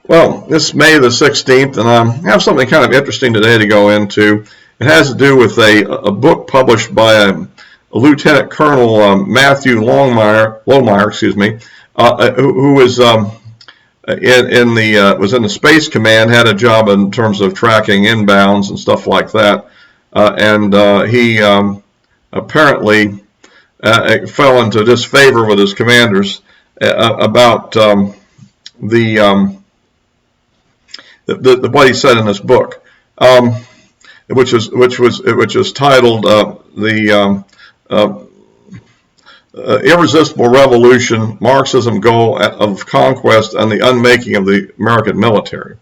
Well, this is May the 16th, and I have something kind of interesting today to go into. It has to do with a book published by a Lieutenant Colonel Matthew Lohmeier, who was was in the Space Command, had a job in terms of tracking inbounds and stuff like that, and he apparently fell into disfavor with his commanders about what he said in this book, which is titled "The Irresistible Revolution: Marxism Goal of Conquest and the Unmaking of the American Military."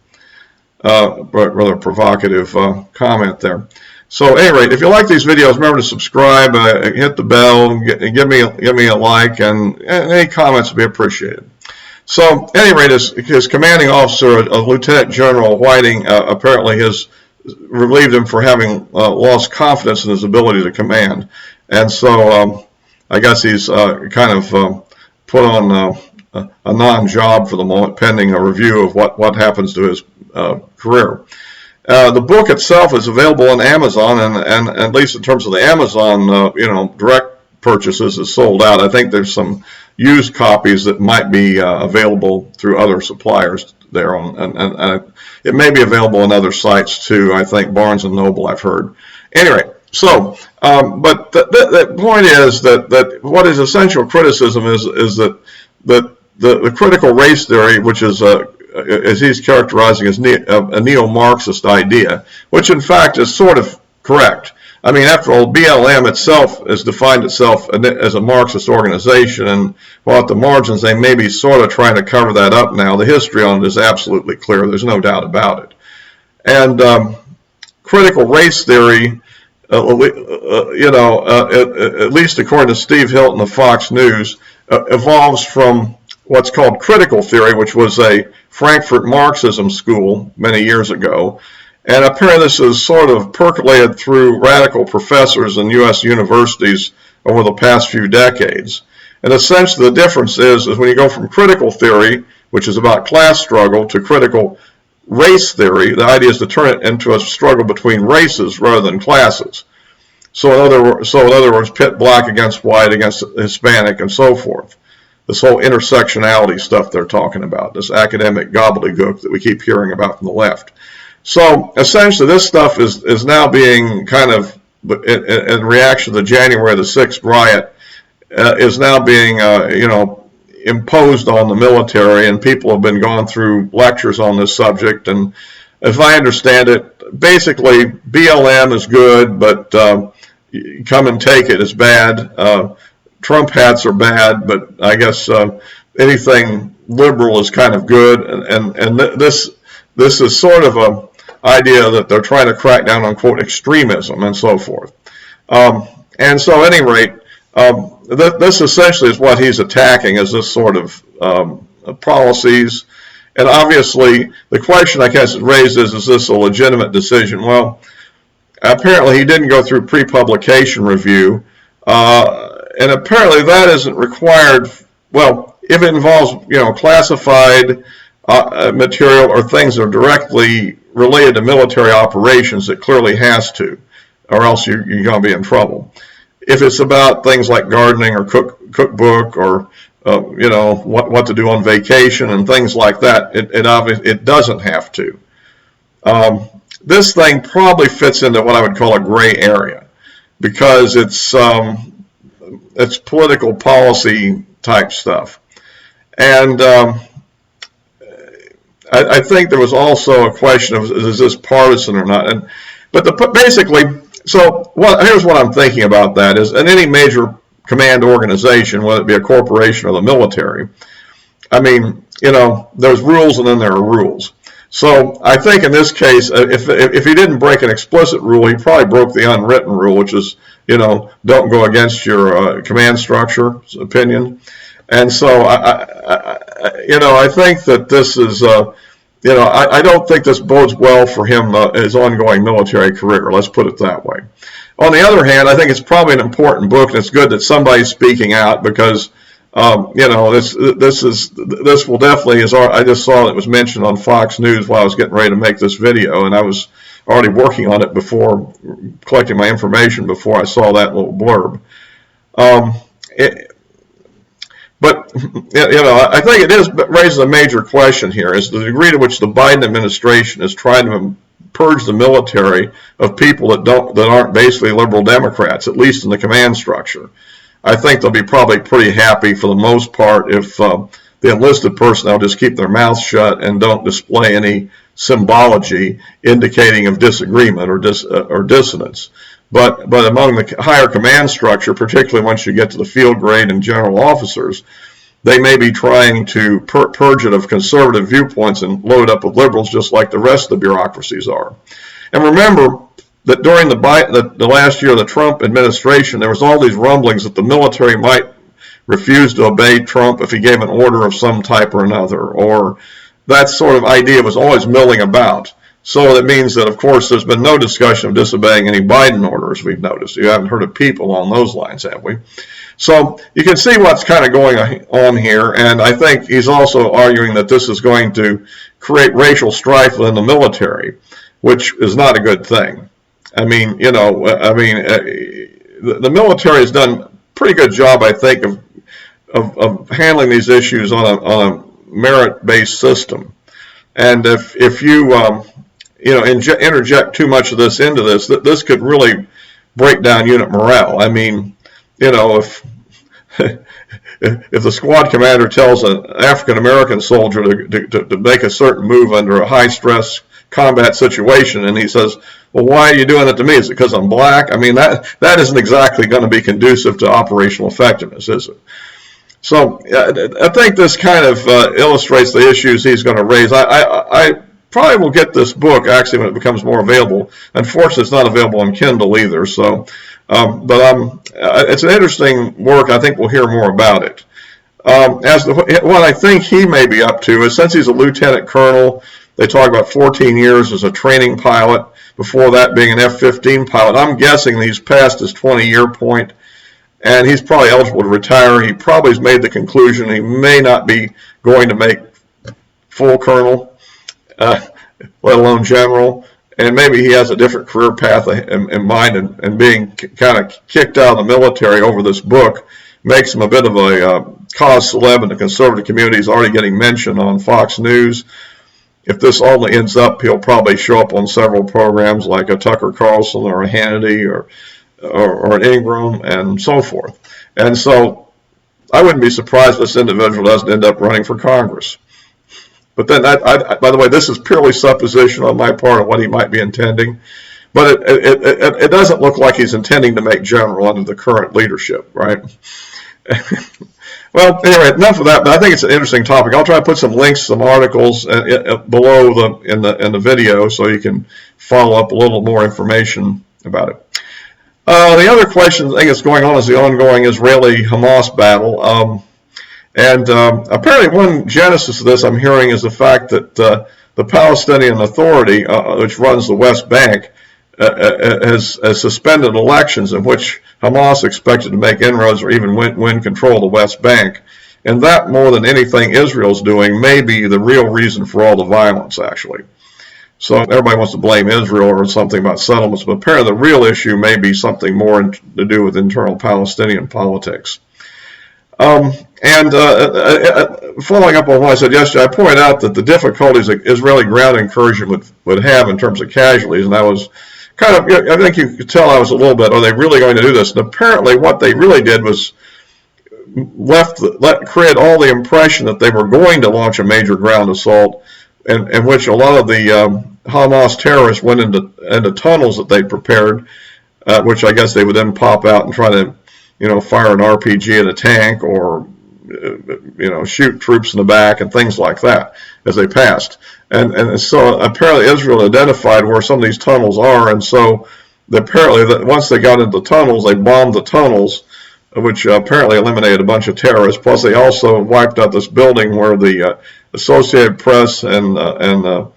Rather provocative comment there. So, at any rate, if you like these videos, remember to subscribe, hit the bell, give me a like, and any comments would be appreciated. So, at any rate, his commanding officer, Lieutenant General Whiting, apparently has relieved him for having lost confidence in his ability to command. And so I guess he's kind of put on a non-job for the moment, pending a review of what happens to his career. The book itself is available on Amazon, and at least in terms of the Amazon, direct purchases, is sold out. I think there's some used copies that might be available through other suppliers there, and it may be available on other sites too. I think Barnes and Noble, I've heard. Anyway, so but the point is that what is essential criticism is that the critical race theory, which is as he's characterizing as a neo-Marxist idea, which in fact is sort of correct. I mean, after all, BLM itself has defined itself as a Marxist organization, and while at the margins they may be sort of trying to cover that up now, the history on it is absolutely clear. There's no doubt about it. And critical race theory, at least according to Steve Hilton of Fox News, evolves from what's called critical theory, which was a Frankfurt Marxism school many years ago. And apparently this is sort of percolated through radical professors in U.S. universities over the past few decades. And essentially the difference is when you go from critical theory, which is about class struggle, to critical race theory, the idea is to turn it into a struggle between races rather than classes. So in other words, pit black against white, against Hispanic, and so forth. This whole intersectionality stuff they're talking about, this academic gobbledygook that we keep hearing about from the left. So essentially this stuff is now being kind of, in reaction to the January the 6th riot, is now being, imposed on the military, and people have been going through lectures on this subject. And if I understand it, basically BLM is good, but come and take it is bad. Trump hats are bad, but I guess anything liberal is kind of good. And this is sort of a idea that they're trying to crack down on, quote, extremism and so forth. And so at any rate, this essentially is what he's attacking, is this sort of policies. And obviously the question I guess raised is this a legitimate decision? Well, apparently he didn't go through pre-publication review, and apparently that isn't required. Well, if it involves classified material or things that are directly related to military operations, it clearly has to, or else you're going to be in trouble. If it's about things like gardening or cookbook or what to do on vacation and things like that, it doesn't have to. This thing probably fits into what I would call a gray area, because it's political policy type stuff. And I think there was also a question of, is this partisan or not? Basically, here's what I'm thinking about that is, in any major command organization, whether it be a corporation or the military, I mean, there's rules and then there are rules. So I think in this case, if he didn't break an explicit rule, he probably broke the unwritten rule, which is, don't go against your command structure opinion. And so I think that this is, I don't think this bodes well for him, his ongoing military career. Let's put it that way. On the other hand, I think it's probably an important book, and it's good that somebody's speaking out, because This will definitely, I just saw it was mentioned on Fox News while I was getting ready to make this video, and I was already working on it before, collecting my information before I saw that little blurb. But I think it raises a major question here: is the degree to which the Biden administration is trying to purge the military of people that aren't basically liberal Democrats, at least in the command structure. I think they'll be probably pretty happy for the most part if the enlisted personnel just keep their mouths shut and don't display any symbology indicating of disagreement or dissonance. But among the higher command structure, particularly once you get to the field grade and general officers, they may be trying to purge it of conservative viewpoints and load it up with liberals just like the rest of the bureaucracies are. And remember that during the last year of the Trump administration, there was all these rumblings that the military might refuse to obey Trump if he gave an order of some type or another, or that sort of idea was always milling about. So that means that, of course, there's been no discussion of disobeying any Biden orders, we've noticed. You haven't heard of people along those lines, have we? So you can see what's kind of going on here, and I think he's also arguing that this is going to create racial strife within the military, which is not a good thing. I mean, the military has done a pretty good job, I think, of handling these issues on a merit-based system. And if you interject too much of this into this, this could really break down unit morale. I mean, if the squad commander tells an African American soldier to make a certain move under a high stress combat situation, and he says, well, why are you doing it to me? Is it because I'm black? I mean, that isn't exactly going to be conducive to operational effectiveness, is it? So I think this kind of illustrates the issues he's going to raise. I probably will get this book, actually, when it becomes more available. Unfortunately, it's not available on Kindle either. So, it's an interesting work. I think we'll hear more about it. What I think he may be up to is, since he's a lieutenant colonel, they talk about 14 years as a training pilot, before that being an F-15 pilot. I'm guessing he's past his 20-year point, and he's probably eligible to retire. He probably has made the conclusion he may not be going to make full colonel, let alone general, and maybe he has a different career path in mind, and being kind of kicked out of the military over this book makes him a bit of a cause celeb in the conservative community. He's already getting mentioned on Fox News. If this all ends up, he'll probably show up on several programs like a Tucker Carlson or a Hannity or an Ingram and so forth. And so I wouldn't be surprised if this individual doesn't end up running for Congress. But then, by the way, this is purely supposition on my part of what he might be intending. But it doesn't look like he's intending to make general under the current leadership, right? Well, anyway, enough of that. But I think it's an interesting topic. I'll try to put some links, some articles below in the video, so you can follow up a little more information about it. The other question I think that's going on is the ongoing Israeli-Hamas battle. Apparently one genesis of this I'm hearing is the fact that the Palestinian Authority, which runs the West Bank, has suspended elections in which Hamas expected to make inroads or even win control of the West Bank. And that, more than anything Israel's doing, may be the real reason for all the violence, actually. So everybody wants to blame Israel or something about settlements, but apparently the real issue may be something more to do with internal Palestinian politics. Following up on what I said yesterday, I pointed out that the difficulties that Israeli ground incursion would have in terms of casualties, and I was kind of, I think you could tell I was a little bit, are they really going to do this? And apparently what they really did was create all the impression that they were going to launch a major ground assault, in which a lot of the Hamas terrorists went into tunnels that they prepared, which I guess they would then pop out and try to, fire an RPG at a tank or, shoot troops in the back and things like that as they passed. And so apparently Israel identified where some of these tunnels are, and so apparently once they got into the tunnels, they bombed the tunnels, which apparently eliminated a bunch of terrorists. Plus, they also wiped out this building where the Associated Press and Al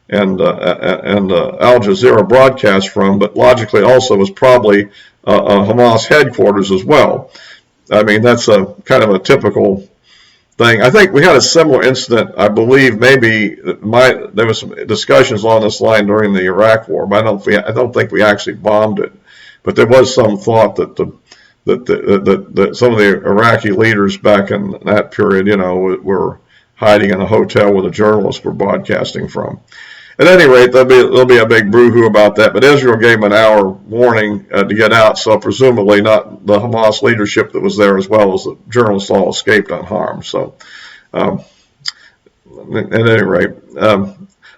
Jazeera broadcast from, but logically also was probably Hamas headquarters as well. I mean, that's a kind of a typical thing. I think we had a similar incident, I believe, maybe there was some discussions along this line during the Iraq War, but I don't think we actually bombed it. But there was some thought that some of the Iraqi leaders back in that period, were hiding in a hotel where the journalists were broadcasting from. At any rate, there'll be a big brouhaha about that, but Israel gave them an hour warning to get out, so presumably not the Hamas leadership that was there, as well as the journalists, all escaped unharmed. So, at any rate,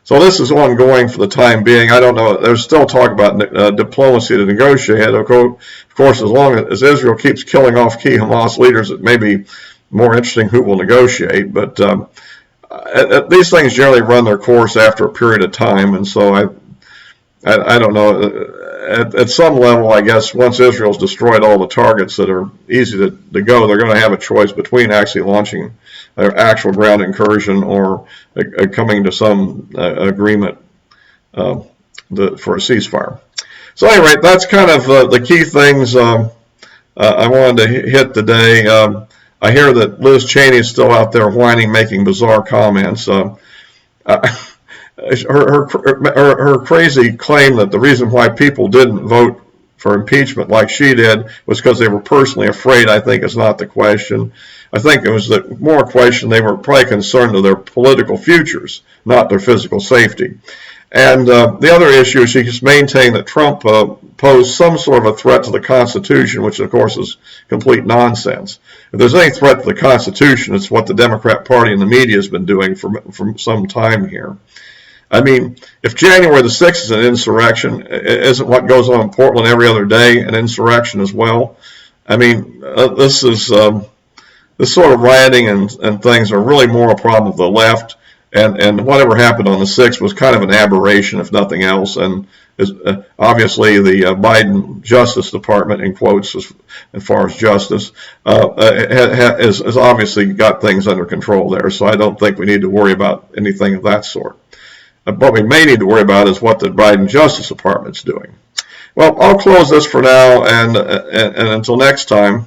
so this is ongoing for the time being. I don't know. There's still talk about diplomacy to negotiate. Of course, as long as Israel keeps killing off key Hamas leaders, it may be more interesting who will negotiate, but these things generally run their course after a period of time, and so I don't know. At some level, I guess, once Israel's destroyed all the targets that are easy to go, they're going to have a choice between actually launching an actual ground incursion or coming to some agreement for a ceasefire. So anyway, that's kind of the key things I wanted to hit today. I hear that Liz Cheney is still out there whining, making bizarre comments. Her crazy claim that the reason why people didn't vote for impeachment like she did was because they were personally afraid, I think is not the question. I think it was the more question they were probably concerned with their political futures, not their physical safety. And the other issue is she just maintained that Trump posed some sort of a threat to the Constitution, which of course is complete nonsense. If there's any threat to the Constitution, it's what the Democrat Party and the media has been doing for some time here. I mean, if January the 6th is an insurrection, isn't what goes on in Portland every other day an insurrection as well? I mean, this sort of rioting and things are really more a problem of the left. And whatever happened on the 6th was kind of an aberration, if nothing else. And obviously the Biden Justice Department, in quotes, as far as justice, has obviously got things under control there. So I don't think we need to worry about anything of that sort. What we may need to worry about is what the Biden Justice Department's doing. Well, I'll close this for now, and until next time.